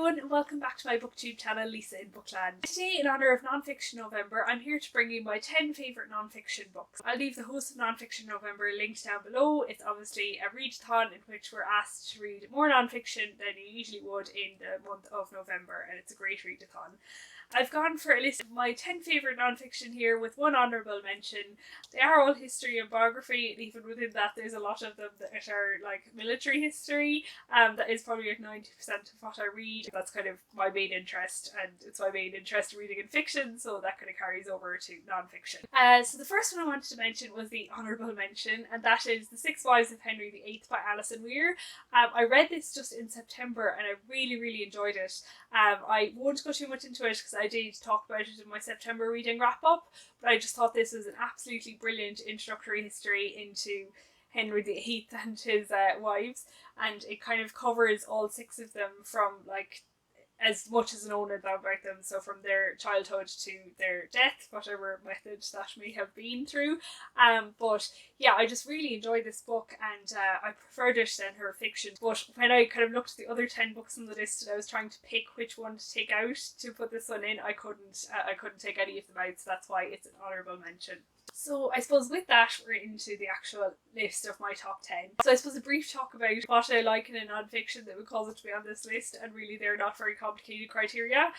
everyone and welcome back to my booktube channel, Lisa in Bookland. Today, in honour of Non-Fiction November, I'm here to bring you my 10 favourite non-fiction books. I'll leave the host of Non-Fiction November linked down below. It's obviously a readathon in which we're asked to read more non-fiction than you usually would in the month of November, and it's a great readathon. I've gone for a list of my 10 favourite non-fiction here with one honourable mention. They are all history and biography, and even within that there's a lot of them that are like military history. That is probably like 90% of what I read. That's kind of my main interest, and it's my main interest reading in fiction, so that kind of carries over to non-fiction. So the first one I wanted to mention was the honourable mention, and that is The Six Wives of Henry VIII by Alison Weir. I read this just in September and I really enjoyed it. I won't go too much into it because I did talk about it in my September reading wrap up, but I just thought this was an absolutely brilliant introductory history into Henry VIII and his wives, and it kind of covers all six of them from like as much as known about them, so from their childhood to their death, whatever method that may have been through. But yeah, I just really enjoyed this book, and I preferred it than her fiction. But when I kind of looked at the other 10 books on the list and I was trying to pick which one to take out to put this one in, I couldn't take any of them out, so that's why it's an honourable mention. So I suppose with that we're into the actual list of my top 10. So I suppose a brief talk about what I like in a non-fiction that would cause it to be on this list, and really they're not very complicated criteria.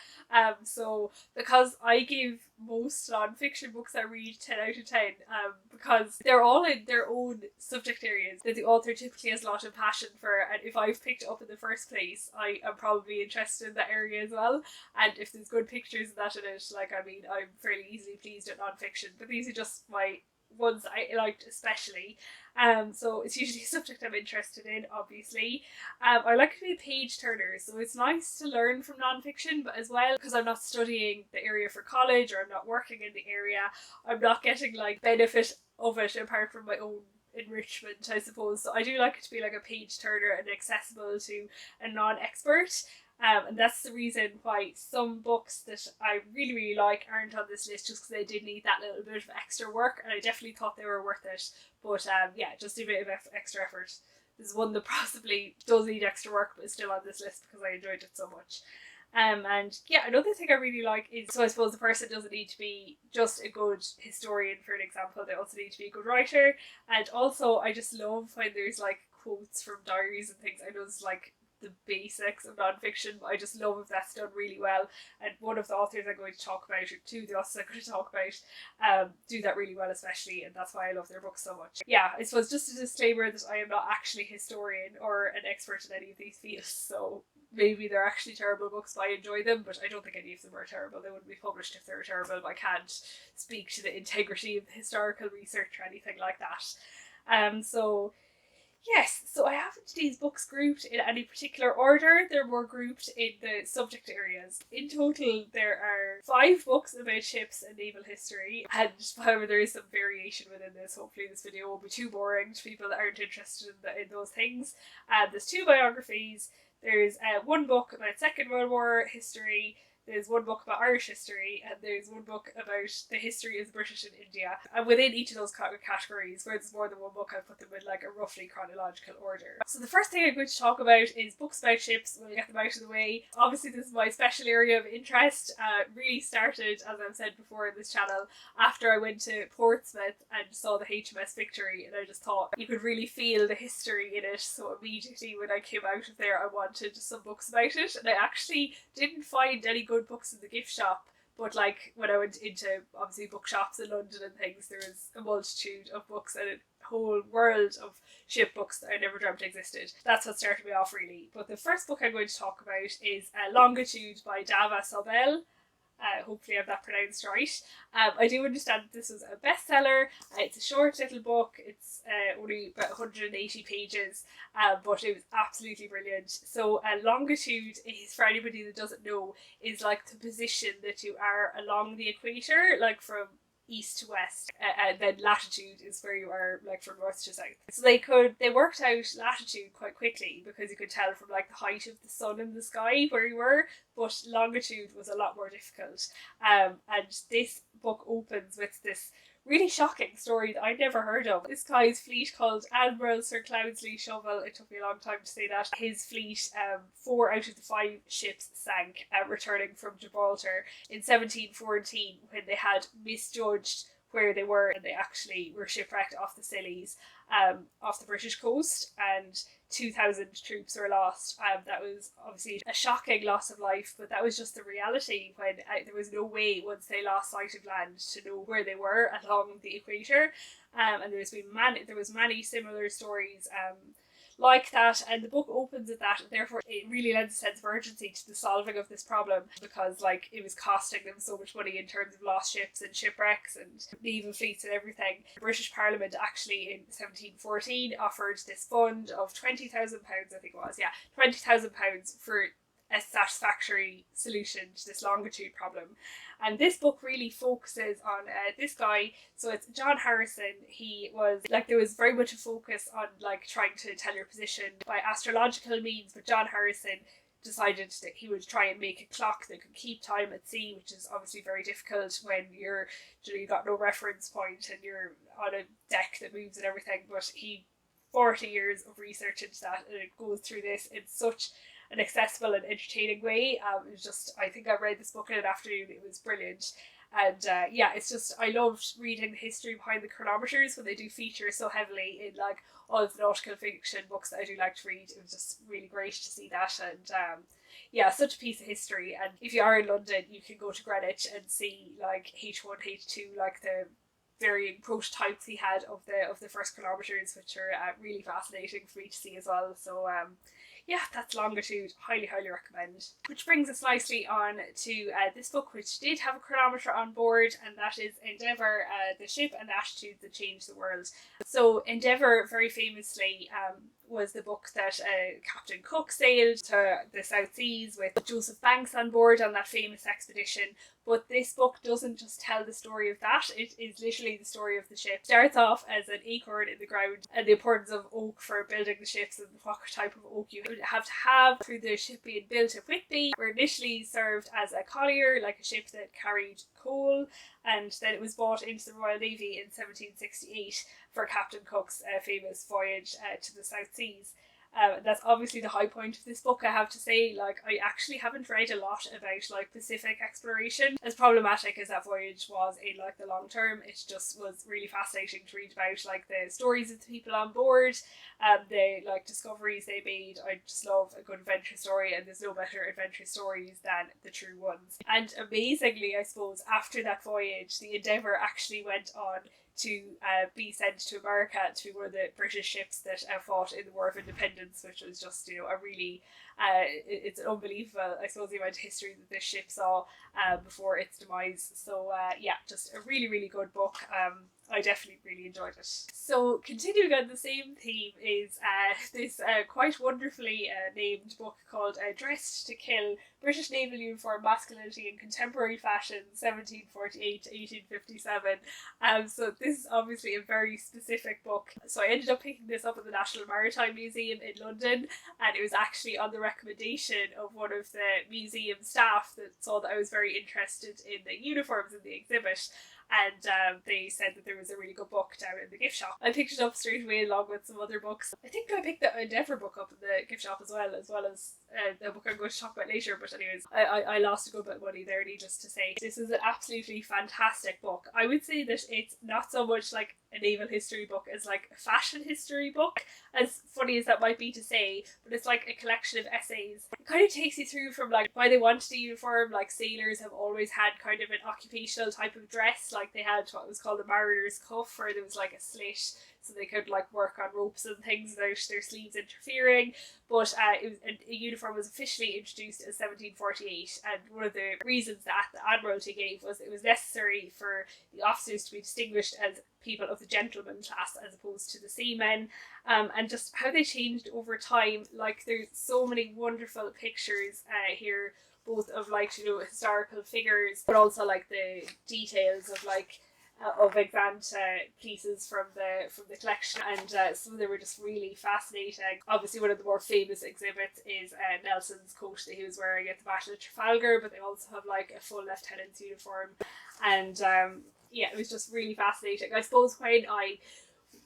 So because I give most non-fiction books I read 10 out of 10, because they're all in their own subject areas that the author typically has a lot of passion for, and if I've picked it up in the first place, I am probably interested in that area as well. And if there's good pictures of that in it, like, I mean, I'm fairly easily pleased at non-fiction, but these are just my ones I liked especially. So it's usually a subject I'm interested in, obviously. I like to be a page turner, so it's nice to learn from non-fiction, but as well, because I'm not studying the area for college or I'm not working in the area, I'm not getting like benefit of it apart from my own enrichment, I suppose. So I do like it to be like a page turner and accessible to a non-expert. And that's the reason why some books that I really like aren't on this list, just because they did need that little bit of extra work, and I definitely thought they were worth it. But yeah, just a bit of extra effort. There's one that possibly does need extra work but is still on this list because I enjoyed it so much. And yeah, another thing I really like is, so I suppose the person doesn't need to be just a good historian, for an example, they also need to be a good writer. And also I just love when there's like quotes from diaries and things. I know it's like the basics of non-fiction, but I just love if that's done really well, and one of the authors I'm going to talk about, or two of the authors I'm going to talk about, do that really well especially, and that's why I love their books so much. Yeah, I suppose just a disclaimer that I am not actually a historian or an expert in any of these fields, so maybe they're actually terrible books but I enjoy them, but I don't think any of them are terrible. They wouldn't be published if they were terrible, but I can't speak to the integrity of the historical research or anything like that. So yes, so I haven't these books grouped in any particular order. They're more grouped in the subject areas. In total, there are 5 books about ships and naval history, and however there is some variation within this. Hopefully this video won't be too boring to people that aren't interested in those things. There's 2 biographies. There's 1 book about Second World War history. There's 1 book about Irish history, and there's 1 book about the history of the British in India. And within each of those categories, where there's more than 1 book, I put them in like a roughly chronological order. So the first thing I'm going to talk about is books about ships. We'll get them out of the way. Obviously this is my special area of interest. Really started, as I've said before in this channel, after I went to Portsmouth and saw the HMS Victory, and I just thought you could really feel the history in it. So immediately when I came out of there, I wanted some books about it, and I actually didn't find any good books in the gift shop, but like when I went into obviously bookshops in London and things, there was a multitude of books and a whole world of ship books that I never dreamt existed. That's what started me off really. But the first book I'm going to talk about is Longitude by Dava Sobel. Hopefully I have that pronounced right. I do understand that this was a bestseller. It's a short little book. It's only about 180 pages, but it was absolutely brilliant. So Longitude is, for anybody that doesn't know, is like the position that you are along the equator, like from east to west, and then latitude is where you are like from north to south. So they worked out latitude quite quickly because you could tell from like the height of the sun in the sky where you were, but longitude was a lot more difficult. And this book opens with this really shocking story that I'd never heard of. This guy's fleet, called Admiral Sir Cloudesley Sobel, it took me a long time to say that, his fleet, 4 out of the 5 ships sank, returning from Gibraltar in 1714, when they had misjudged where they were, and they actually were shipwrecked off the Scillies, off the British coast, and 2,000 troops were lost. That was obviously a shocking loss of life, but that was just the reality when there was no way, once they lost sight of land, to know where they were along the equator. And there was many similar stories like that, and the book opens at that, and therefore it really lends a sense of urgency to the solving of this problem, because like it was costing them so much money in terms of lost ships and shipwrecks and naval fleets and everything. The British Parliament actually in 1714 offered this fund of £20,000, I think it was, yeah, £20,000 for a satisfactory solution to this Longitude problem. And this book really focuses on this guy. So it's John Harrison. He was like, there was very much a focus on like trying to tell your position by astrological means, but John Harrison decided that he would try and make a clock that could keep time at sea, which is obviously very difficult when you've got no reference point and you're on a deck that moves and everything. But 40 years of research into that, and it goes through this in such an accessible and entertaining way. It was just, I think I read this book in an afternoon. It was brilliant. And it's just, I loved reading the history behind the chronometers when they do feature so heavily in like all of the nautical fiction books that I do like to read. It was just really great to see that. And such a piece of history. And if you are in London, you can go to Greenwich and see like H1, H2, like the varying prototypes he had of the first chronometers, which are really fascinating for me to see as well. So that's Longitude. Highly recommend. Which brings us nicely on to this book, which did have a chronometer on board, and that is Endeavour, the ship and the attitude that changed the world. So Endeavour, very famously, was the book that Captain Cook sailed to the South Seas with Joseph Banks on board on that famous expedition. But this book doesn't just tell the story of that, it is literally the story of the ship. It starts off as an acorn in the ground, and the importance of oak for building the ships and what type of oak you would have to have through the ship being built at Whitby, where it initially served as a collier, like a ship that carried coal, and then it was bought into the Royal Navy in 1768 for Captain Cook's famous voyage to the South Seas. That's obviously the high point of this book, I have to say. Like, I actually haven't read a lot about like Pacific exploration. As problematic as that voyage was in like the long term, it just was really fascinating to read about like the stories of the people on board, the like discoveries they made. I just love a good adventure story, and there's no better adventure stories than the true ones. And amazingly, I suppose, after that voyage, the Endeavour actually went on to be sent to America to be one of the British ships that fought in the War of Independence, which was just, a really, it's an unbelievable, I suppose, the amount of history that this ship saw before its demise. So just a really good book. I definitely really enjoyed it. So continuing on the same theme is this quite wonderfully named book called Dressed to Kill, British Naval Uniform, Masculinity in Contemporary Fashion, 1748 to 1857. So this is obviously a very specific book. So I ended up picking this up at the National Maritime Museum in London, and it was actually on the recommendation of one of the museum staff that saw that I was very interested in the uniforms in the exhibit. And they said that there was a really good book down in the gift shop. I picked it up straight away along with some other books. I think I picked the Endeavour book up in the gift shop as well as the book I'm going to talk about later. But anyways, I lost a good bit of money there, needless to say. This is an absolutely fantastic book. I would say that it's not so much like a naval history book as like a fashion history book, as funny as that might be to say, but it's like a collection of essays. It kind of takes you through from like why they wanted a uniform. Like, sailors have always had kind of an occupational type of dress. Like, they had what was called a mariner's cuff, where there was like a slit so they could like work on ropes and things without their sleeves interfering. But a uniform was officially introduced in 1748, and one of the reasons that the Admiralty gave was it was necessary for the officers to be distinguished as people of the gentleman class as opposed to the seamen, and just how they changed over time. Like, there's so many wonderful pictures here, both of like historical figures, but also like the details of like of extant pieces from the collection, and some of them were just really fascinating. Obviously, one of the more famous exhibits is Nelson's coat that he was wearing at the Battle of Trafalgar, but they also have like a full lieutenant's uniform, and yeah, it was just really fascinating. I suppose when I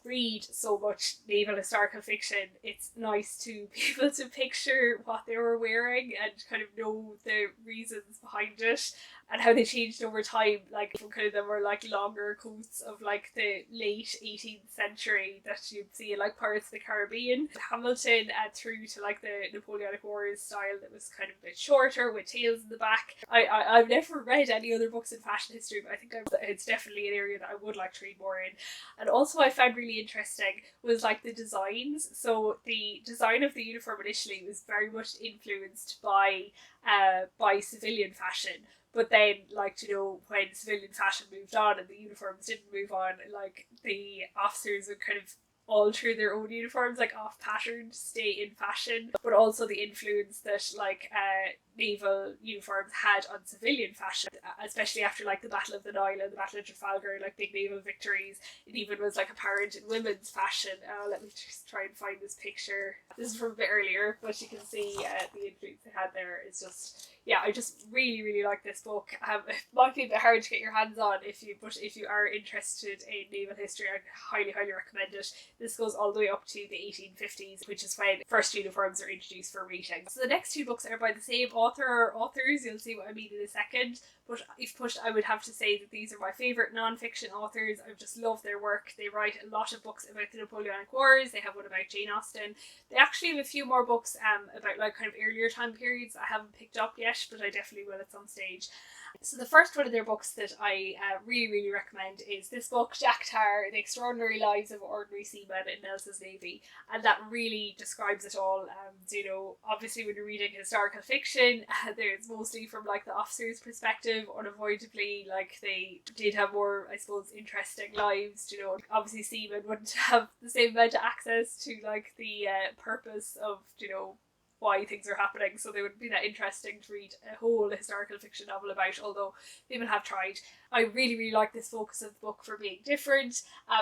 read so much naval historical fiction, it's nice to be able to picture what they were wearing and kind of know the reasons behind it and how they changed over time. Like, from kind of them were like longer coats of like the late 18th century that you'd see in like Pirates of the Caribbean, Hamilton, through to like the Napoleonic Wars style that was kind of a bit shorter with tails in the back. I've never read any other books in fashion history, but I think it's definitely an area that I would like to read more in. And also I found really interesting was like the designs. So the design of the uniform initially was very much influenced by civilian fashion. But then, like, you know, when civilian fashion moved on and the uniforms didn't move on, like, the officers would kind of alter their own uniforms, like off-pattern, to stay in fashion. But also the influence that, like, naval uniforms had on civilian fashion, especially after, like, the Battle of the Nile and the Battle of Trafalgar, like, big naval victories. It even was, like, apparent in women's fashion. Let me just try and find this picture. This is from a bit earlier, but you can see the influence they had there. It's just... yeah, I just really, really like this book. It might be a bit hard to get your hands on if you are interested in naval history. I highly, highly recommend it. This goes all the way up to the 1850s, which is when first uniforms are introduced for rating. So the next two books are by the same author or authors. You'll see what I mean in a second. But if pushed, I would have to say that these are my favourite non-fiction authors. I just love their work. They write a lot of books about the Napoleonic Wars. They have one about Jane Austen. They actually have a few more books about like kind of earlier time periods I haven't picked up yet, but I definitely will at some stage. So the first one of their books that I really, really recommend is this book, Jack Tar, The Extraordinary Lives of Ordinary Seamen in Nelson's Navy. And that really describes it all. You know, obviously when you're reading historical fiction, it's mostly from like the officer's perspective. Unavoidably, like, they did have more, I suppose, interesting lives. You know, obviously seamen wouldn't have the same amount of access to like the purpose of, you know, why things are happening, so they wouldn't be that interesting to read a whole historical fiction novel about, although people have tried. I really, really like this focus of the book for being different.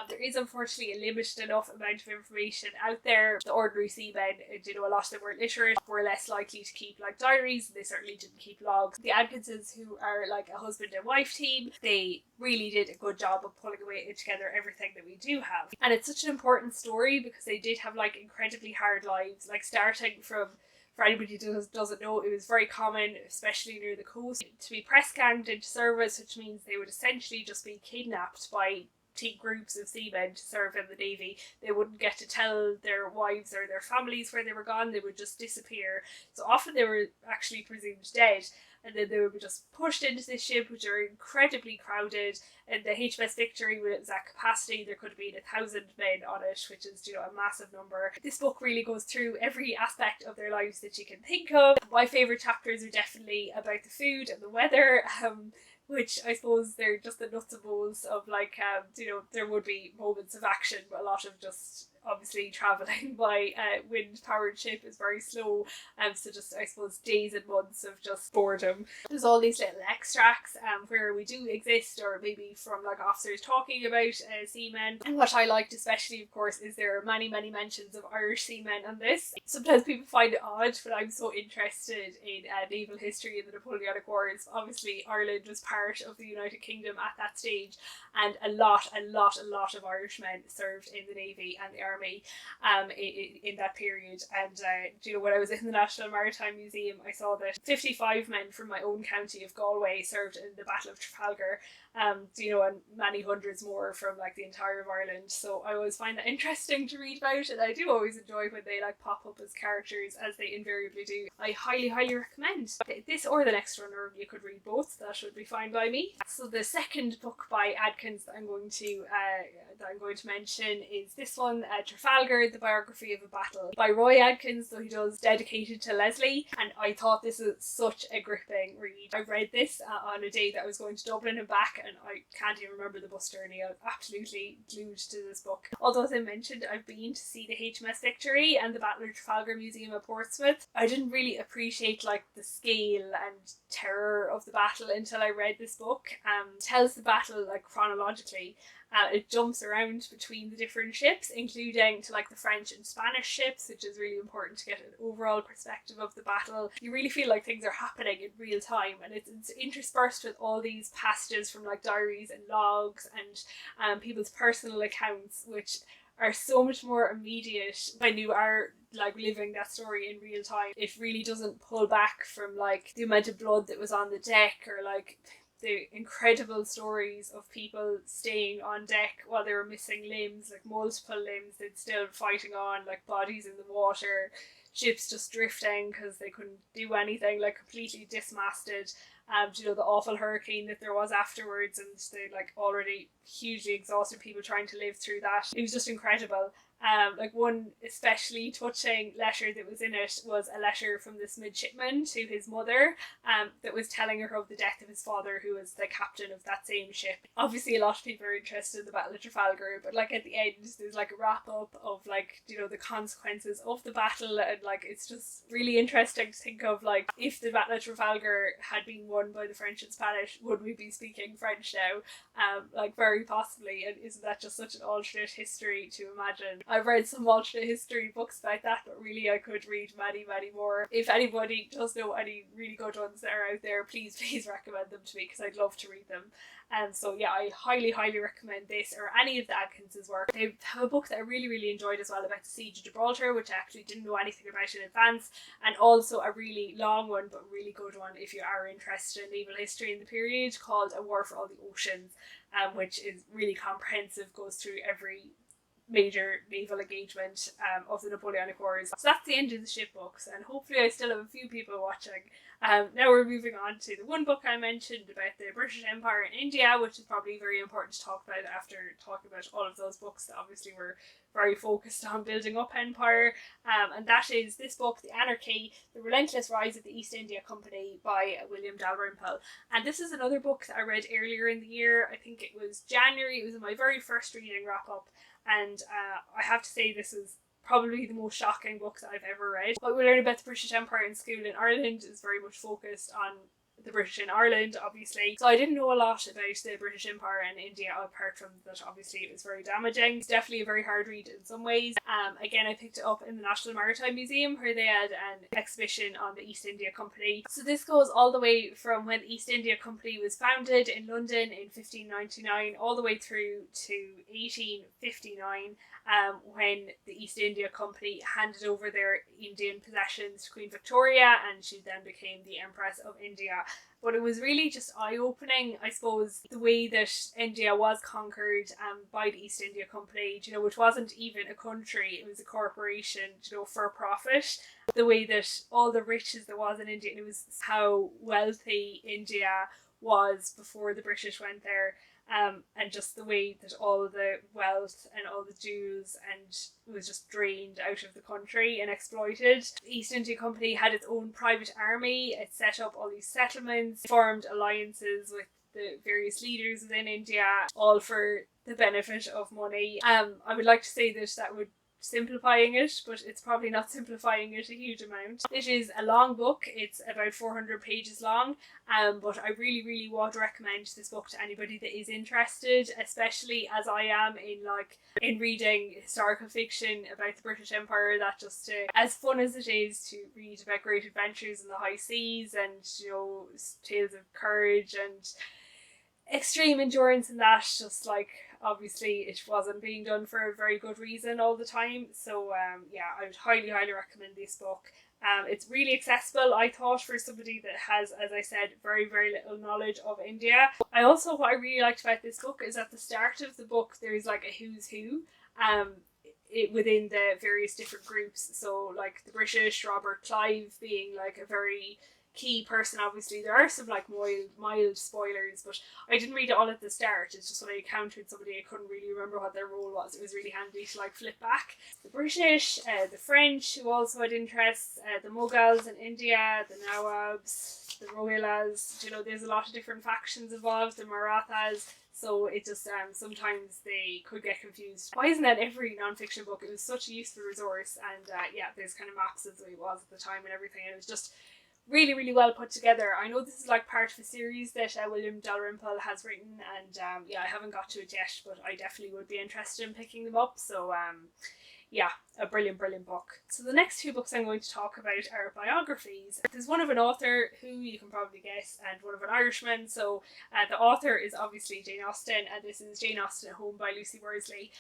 There is unfortunately a limited enough amount of information out there. The ordinary seamen, you know, a lot of them were literate, were less likely to keep like diaries, and they certainly didn't keep logs. The Adkinses, who are like a husband and wife team, they really did a good job of pulling away together everything that we do have. And it's such an important story because they did have like incredibly hard lives, like starting from, for anybody who doesn't know, it was very common, especially near the coast, to be press ganged into service, which means they would essentially just be kidnapped by groups of seamen to serve in the Navy. They wouldn't get to tell their wives or their families where they were gone. They would just disappear. So often they were actually presumed dead, and then they would be just pushed into this ship, which are incredibly crowded. And the HMS Victory, when it was at capacity, there could have been 1,000 men on it, which is, you know, a massive number. This book really goes through every aspect of their lives that you can think of. My favourite chapters are definitely about the food and the weather, which I suppose they're just the nuts and bolts of, like, you know, there would be moments of action, but a lot of just obviously travelling by wind powered ship is very slow, so just, I suppose, days and months of just boredom. There's all these little extracts where we do exist, or maybe from like officers talking about seamen. And what I liked especially, of course, is there are many mentions of Irish seamen on this. Sometimes people find it odd, but I'm so interested in naval history in the Napoleonic Wars. Obviously Ireland was part of the United Kingdom at that stage, and a lot of Irishmen served in the Navy and the Army in that period. And you know, when I was in the National Maritime Museum, I saw that 55 men from my own county of Galway served in the Battle of Trafalgar, you know, and many hundreds more from like the entire of Ireland. So I always find that interesting to read about, and I do always enjoy when they like pop up as characters, as they invariably do. I highly recommend this or the next one, or you could read both. That would be fine by me. So the second book by Adkins that I'm going to mention is this one, Trafalgar, the Biography of a Battle, by Roy Adkins, though he does Dedicated to Lesley. And I thought this was such a gripping read. I read this on a day that I was going to Dublin and back, and I can't even remember the bus journey. I was absolutely glued to this book. Although, as I mentioned, I've been to see the HMS Victory and the Battle of Trafalgar Museum at Portsmouth. I didn't really appreciate like the scale and terror of the battle until I read this book. It tells the battle like chronologically, It jumps around between the different ships, including to like the French and Spanish ships, which is really important to get an overall perspective of the battle. You really feel like things are happening in real time, and it's interspersed with all these passages from like diaries and logs and people's personal accounts, which are so much more immediate when you are like living that story in real time. It really doesn't pull back from like the amount of blood that was on the deck, or like the incredible stories of people staying on deck while they were missing limbs, like multiple limbs, they'd still fighting on, like bodies in the water, ships just drifting because they couldn't do anything, like completely dismasted. You know, the awful hurricane that there was afterwards, and the like already hugely exhausted people trying to live through that. It was just incredible. Like one especially touching letter that was in it was a letter from this midshipman to his mother, that was telling her of the death of his father, who was the captain of that same ship. Obviously a lot of people are interested in the Battle of Trafalgar, but like at the end there's like a wrap up of like, you know, the consequences of the battle, and like it's just really interesting to think of like, if the Battle of Trafalgar had been won by the French and Spanish, would we be speaking French now? Like very possibly, and isn't that just such an alternate history to imagine? I've read some alternate history books about that, but really I could read many more. If anybody does know any really good ones that are out there, please recommend them to me, because I'd love to read them. And so yeah, I highly recommend this or any of the Adkins' work. They have a book that I really enjoyed as well about the Siege of Gibraltar, which I actually didn't know anything about in advance, and also a really long one but really good one if you are interested in naval history in the period, called A War for All the Oceans, which is really comprehensive, goes through every major naval engagement of the Napoleonic Wars. So that's the end of the ship books, and hopefully I still have a few people watching. Now we're moving on to the one book I mentioned about the British Empire in India, which is probably very important to talk about after talking about all of those books that obviously were very focused on building up empire, and that is this book, The Anarchy, The Relentless Rise of the East India Company by William Dalrymple. And this is another book that I read earlier in the year. I think it was January. It was my very first reading wrap up, and I have to say this is probably the most shocking book that I've ever read. What we learn about the British Empire in school in Ireland is very much focused on the British in Ireland, obviously. So I didn't know a lot about the British Empire in India, apart from that obviously it was very damaging. It's definitely a very hard read in some ways. Again, I picked it up in the National Maritime Museum, where they had an exhibition on the East India Company. So this goes all the way from when the East India Company was founded in London in 1599 all the way through to 1859, when the East India Company handed over their Indian possessions to Queen Victoria, and she then became the Empress of India. But it was really just eye-opening, I suppose, the way that India was conquered by the East India Company, you know, which wasn't even a country, it was a corporation, you know, for profit. The way that all the riches there was in India, and it was how wealthy India was before the British went there. And just the way that all the wealth and all the jewels and was just drained out of the country and exploited. The East India Company had its own private army. It set up all these settlements, formed alliances with the various leaders within India, all for the benefit of money. I would like to say that would simplifying it, but it's probably not simplifying it a huge amount. It is a long book. It's about 400 pages long, but I really would recommend this book to anybody that is interested, especially as I am in reading historical fiction about the British Empire. That just as fun as it is to read about great adventures in the high seas and, you know, tales of courage and extreme endurance, and that just like obviously it wasn't being done for a very good reason all the time. So yeah, I would highly recommend this book. It's really accessible, I thought, for somebody that has, as I said, very little knowledge of India. What I really liked about this book is at the start of the book there's like a who's who within the various different groups. So like the British, Robert Clive being like a very key person. Obviously there are some like mild spoilers, but I didn't read it all at the start. It's just when I encountered somebody I couldn't really remember what their role was, it was really handy to like flip back. The British, the French, who also had interests, the Mughals in India, the Nawabs, the Rohillas, you know, there's a lot of different factions involved, the Marathas. So it just sometimes they could get confused. Why isn't that every non-fiction book? It was such a useful resource, and yeah, there's kind of maps as it was at the time and everything, and it was just really, really well put together. I know this is like part of a series that William Dalrymple has written, and yeah, I haven't got to it yet, but I definitely would be interested in picking them up. So yeah, a brilliant, brilliant book. So the next two books I'm going to talk about are biographies. There's one of an author who you can probably guess, and one of an Irishman. So the author is obviously Jane Austen, and this is Jane Austen at Home by Lucy Worsley.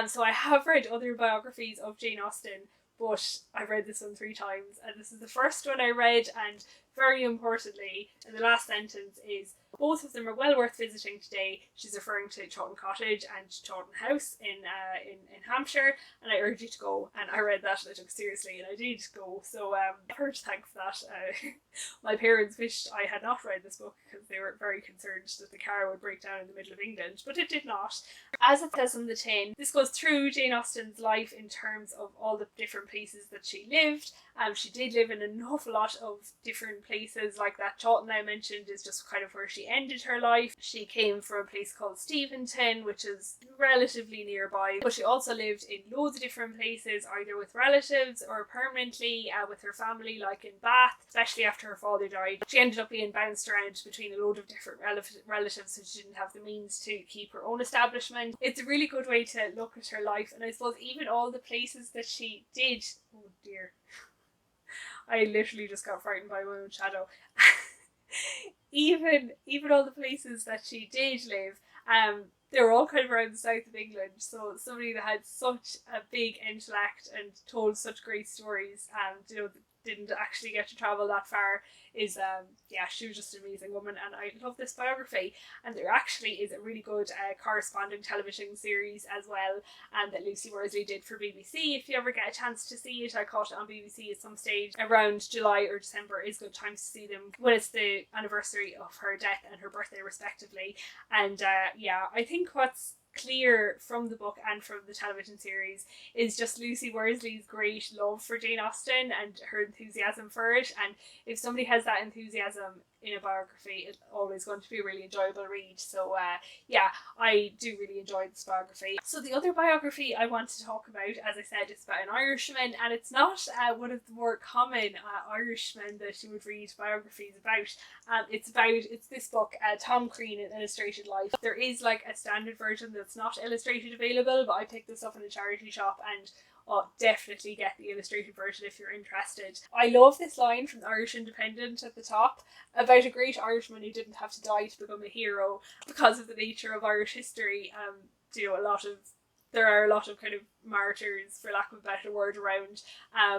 So I have read other biographies of Jane Austen, but I've read this one 3 times, and this is the first one I read, and very importantly, the last sentence is, both of them are well worth visiting today. She's referring to Chawton Cottage and Chawton House in Hampshire, and I urge you to go. And I read that and I took it seriously, and I did go. So I've heard thanks for that. My parents wished I had not read this book because they were very concerned that the car would break down in the middle of England, but it did not. As it says on the tin, this goes through Jane Austen's life in terms of all the different places that she lived. She did live in an awful lot of different places, like that Chawton I mentioned is just kind of where she ended her life. She came from a place called Steventon, which is relatively nearby, but she also lived in loads of different places, either with relatives or permanently with her family, like in Bath, especially after her father died. She ended up being bounced around between a load of different relatives, so she didn't have the means to keep her own establishment. It's a really good way to look at her life, and I suppose even all the places that she did, oh dear, I literally just got frightened by my own shadow. even all the places that she did live, they were all kind of around the south of England. So somebody that had such a big intellect and told such great stories, didn't actually get to travel that far, is yeah, she was just an amazing woman, and I love this biography. And there actually is a really good corresponding television series as well, that Lucy Worsley did for BBC. If you ever get a chance to see it, I caught it on BBC at some stage around July or December is good time to see them when it's the anniversary of her death and her birthday respectively. And yeah, I think what's clear from the book and from the television series is just Lucy Worsley's great love for Jane Austen and her enthusiasm for it. And if somebody has that enthusiasm in a biography, it's always going to be a really enjoyable read. So yeah, I do really enjoy this biography. So the other biography I want to talk about, as I said, is about an Irishman, and it's not one of the more common Irishmen that you would read biographies about. It's this book, Tom Crean, An Illustrated Life. There is like a standard version that's not illustrated available, but I picked this up in a charity shop, and definitely get the illustrated version if you're interested. I love this line from the Irish Independent at the top about a great Irishman who didn't have to die to become a hero because of the nature of Irish history. There are a lot of kind of martyrs, for lack of a better word, around,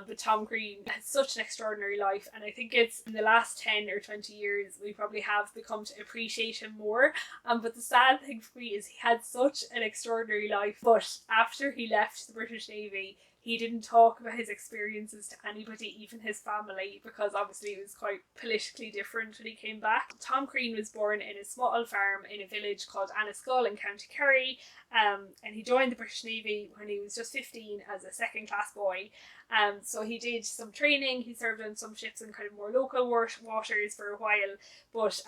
but Tom Crean has such an extraordinary life, and I think it's in the last 10 or 20 years we probably have become to appreciate him more. But the sad thing for me is he had such an extraordinary life, but after he left the British Navy, he didn't talk about his experiences to anybody, even his family, because obviously it was quite politically different when he came back. Tom Crean was born in a small farm in a village called Anniskull in County Kerry, and he joined the British Navy when he was just 15 as a second class boy. So he did some training, he served on some ships in kind of more local waters for a while, but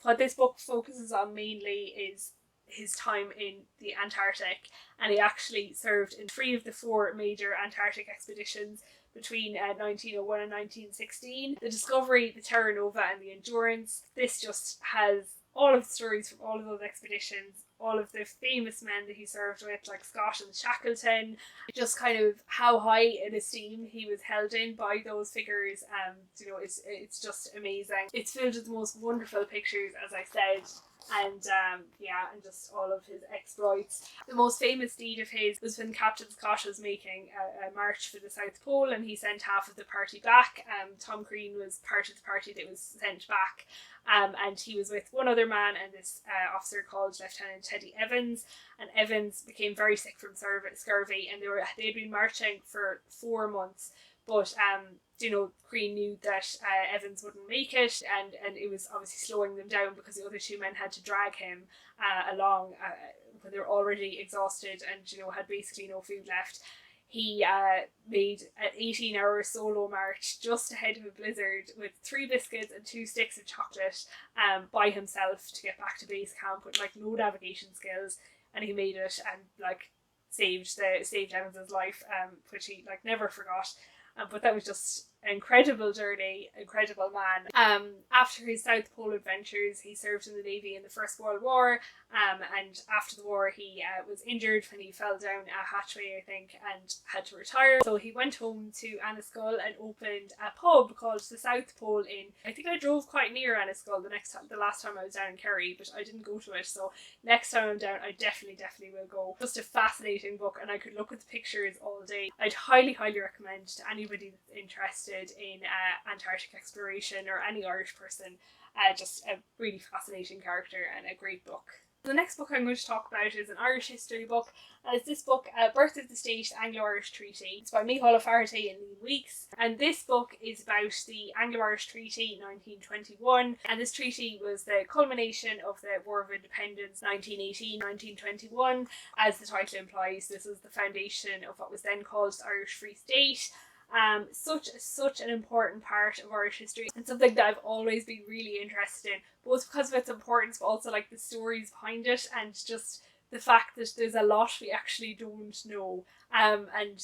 what this book focuses on mainly is his time in the Antarctic, and he actually served in 3 of the 4 major Antarctic expeditions between 1901 and 1916. The Discovery, the Terra Nova and the Endurance. This just has all of the stories from all of those expeditions, all of the famous men that he served with, like Scott and Shackleton, just kind of how high in esteem he was held in by those figures. It's just amazing. It's filled with the most wonderful pictures, as I said, and and just all of his exploits. The most famous deed of his was when Captain Scott was making a march for the South Pole, and he sent half of the party back. Tom Crean was part of the party that was sent back, and he was with one other man and this officer called Lieutenant Teddy Evans, and Evans became very sick from scurvy, and they had been marching for 4 months, but Crean knew that Evans wouldn't make it, and it was obviously slowing them down because the other 2 men had to drag him along when they were already exhausted and had basically no food left. He made an 18-hour solo march just ahead of a blizzard with 3 biscuits and 2 sticks of chocolate by himself to get back to base camp with like no navigation skills, and he made it and saved Evans's life, which he never forgot. But that was just incredible journey, incredible man. After his South Pole adventures, he served in the Navy in the First World War, and after the war he was injured when he fell down a hatchway, I think, and had to retire. So he went home to Anniskull and opened a pub called the South Pole in, I think I drove quite near Anniskull the last time I was down in Kerry, but I didn't go to it, so next time I'm down I definitely will go. Just a fascinating book, and I could look at the pictures all day. I'd highly recommend to anybody that's interested in Antarctic exploration, or any Irish person. Just a really fascinating character and a great book. The next book I'm going to talk about is an Irish history book, and it's this book, Birth of the State, Anglo-Irish Treaty. It's by Micheál O'Flaherty and Liam Weeks, and this book is about the Anglo-Irish Treaty 1921, and this treaty was the culmination of the War of Independence 1918-1921. As the title implies, this was the foundation of what was then called the Irish Free State. Such an important part of Irish history, and something that I've always been really interested in, both because of its importance but also like the stories behind it, and just the fact that there's a lot we actually don't know, and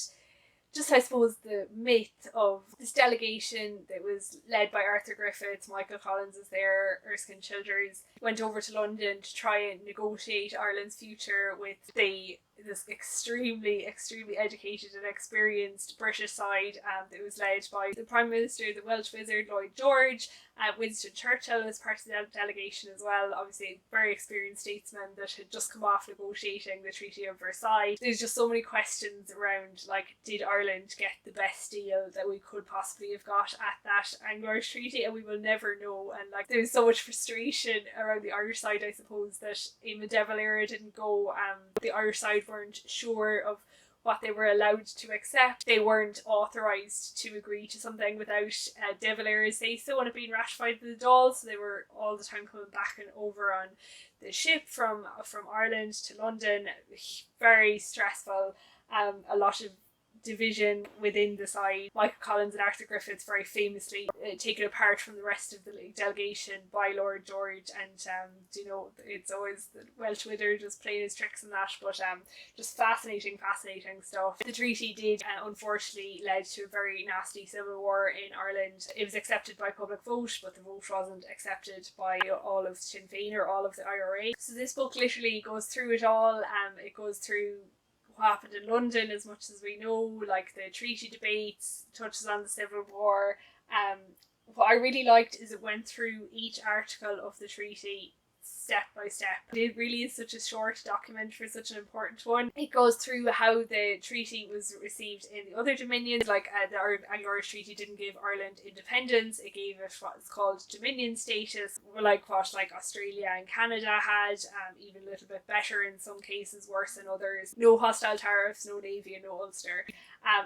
just, I suppose, the myth of this delegation that was led by Arthur Griffiths. Michael Collins is there, Erskine Childers went over to London to try and negotiate Ireland's future with this extremely educated and experienced British side that was led by the Prime Minister, the Welsh wizard Lloyd George. Winston Churchill was part of the delegation as well, obviously a very experienced statesman that had just come off negotiating the Treaty of Versailles. There's just so many questions around, like, did Ireland get the best deal that we could possibly have got at that Anglo-Irish Treaty? And we will never know. And like, there's so much frustration around the Irish side, I suppose, that in the Devil era didn't go. The Irish side weren't sure of what they were allowed to accept. They weren't authorised to agree to something without De Valera's say so, and it being ratified by the Dáil, so they were all the time coming back and over on the ship from Ireland to London. Very stressful. A lot of division within the side. Michael Collins and Arthur Griffiths very famously taken apart from the rest of the delegation by Lord George, and it's always the Welsh wizard just playing his tricks in that, but just fascinating stuff. The treaty did unfortunately led to a very nasty civil war in Ireland. It was accepted by public vote, but the vote wasn't accepted by all of Sinn Féin or all of the IRA. So this book literally goes through it all. It goes through what happened in London as much as we know, like the treaty debates, touches on the Civil War. What I really liked is it went through each article of the treaty step by step. It really is such a short document for such an important one. It goes through how the treaty was received in the other dominions, like the Anglo-Irish Treaty didn't give Ireland independence, it gave it what is called Dominion status, like what like Australia and Canada had, even a little bit better in some cases, worse in others. No hostile tariffs, no navy and no Ulster.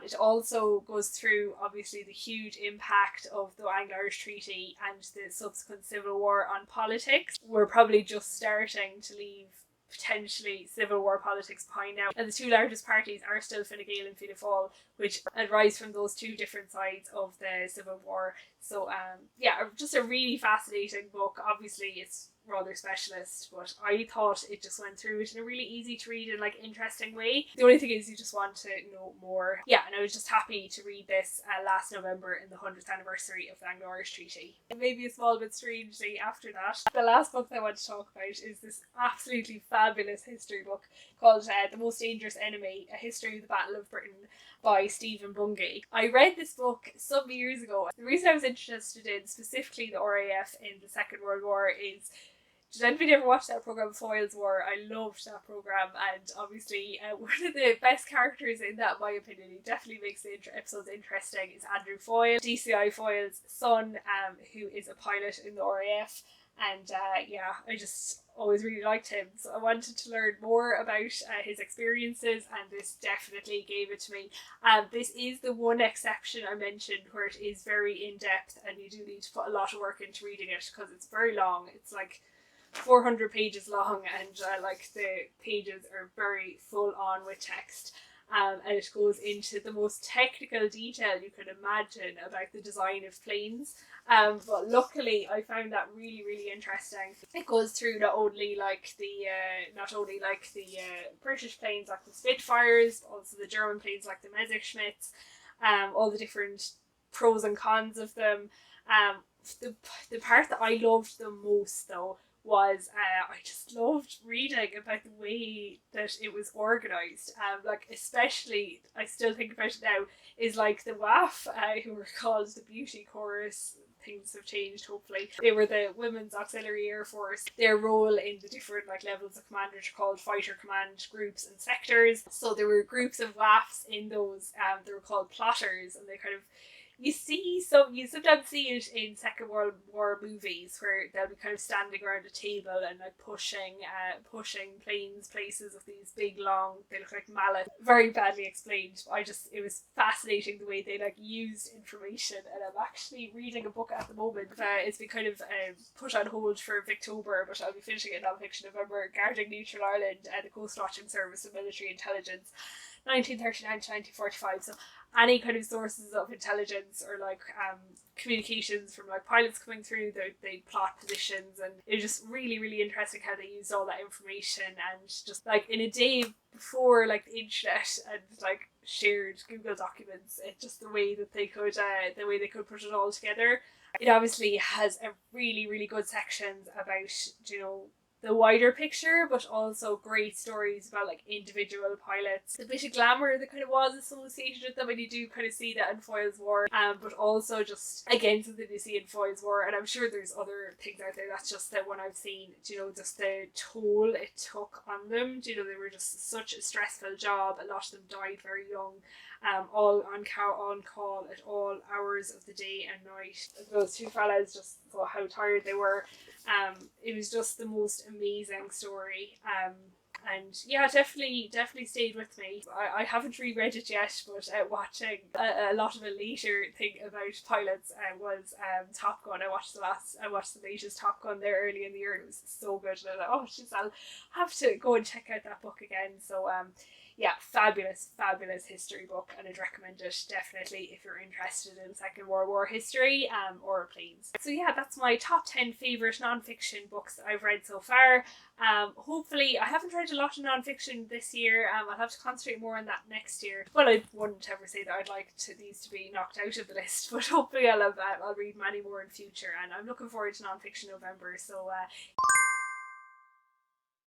It also goes through obviously the huge impact of the Anglo-Irish Treaty and the subsequent Civil War on politics. We're probably just starting to leave potentially Civil War politics behind now, and the two largest parties are still Fine Gael and Fianna Fáil, which arise from those two different sides of the Civil War. So just a really fascinating book. Obviously it's rather specialist, but I thought it just went through it in a really easy to read and like interesting way. The only thing is you just want to know more. And I was just happy to read this last November in the 100th anniversary of the Anglo-Irish Treaty. And maybe a small bit strangely after that, the last book that I want to talk about is this absolutely fabulous history book called The Most Dangerous Enemy, A History of the Battle of Britain by Stephen Bungay. I read this book some years ago. The reason I was interested in specifically the RAF in the Second World War is, did anybody ever watch that programme Foyle's War? I loved that programme, and obviously one of the best characters in that, in my opinion, he definitely makes the episodes interesting, is Andrew Foyle, DCI Foyle's son, who is a pilot in the RAF. And I just always really liked him, so I wanted to learn more about his experiences, and this definitely gave it to me. This is the one exception I mentioned where it is very in-depth and you do need to put a lot of work into reading it because it's very long. It's like 400 pages long, and like the pages are very full on with text. And it goes into the most technical detail you could imagine about the design of planes. But luckily I found that really, really interesting. It goes through not only like the British planes like the Spitfires, also the German planes like the Messerschmitts, all the different pros and cons of them. The part that I loved the most though was I just loved reading about the way that it was organised. Like especially, I still think about it now, is like the WAF, who were called the Beauty Chorus. Things have changed, hopefully. They were the Women's Auxiliary Air Force. Their role in the different like levels of command, which are called fighter command groups and sectors. So there were groups of WAFs in those. They were called plotters, and they kind of, you sometimes see it in Second World War movies where they'll be kind of standing around a table and like pushing planes places with these big long, they look like mallets. Very badly explained. It was fascinating the way they like used information, and I'm actually reading a book at the moment. It's been kind of put on hold for Victober, but I'll be finishing it non-fiction November, Guarding Neutral Ireland and the Coast Watching Service of Military Intelligence, 1939 to 1945. So any kind of sources of intelligence or like communications from like pilots coming through, they plot positions, and it was just really, really interesting how they used all that information. And just like in a day before like the internet and like shared Google documents, it just the way they could put it all together. It obviously has a really, really good sections about, you know, the wider picture, but also great stories about like individual pilots, the bit of glamour that kind of was associated with them, and you do kind of see that in Foyle's War, but also just again something you see in Foyle's War, and I'm sure there's other things out there. That's just the one I've seen. You know, just the toll it took on them. You know, they were just such a stressful job. A lot of them died very young. All on call at all hours of the day and night. Those two fellas just saw how tired they were. It was just the most amazing story. And yeah, definitely stayed with me. I haven't reread it yet, but watching a lot of a later thing about pilots was Top Gun. I watched the latest Top Gun there early in the year, and it was so good. And I was like, oh, jeez, I'll have to go and check out that book again. So yeah, fabulous history book, and I'd recommend it definitely if you're interested in Second World War history or planes. So yeah, that's my top 10 favourite non-fiction books that I've read so far. Hopefully, I haven't read a lot of non-fiction this year. I'll have to concentrate more on that next year. Well, I wouldn't ever say that I'd like these to be knocked out of the list, but hopefully I'll read many more in future, and I'm looking forward to non-fiction November. So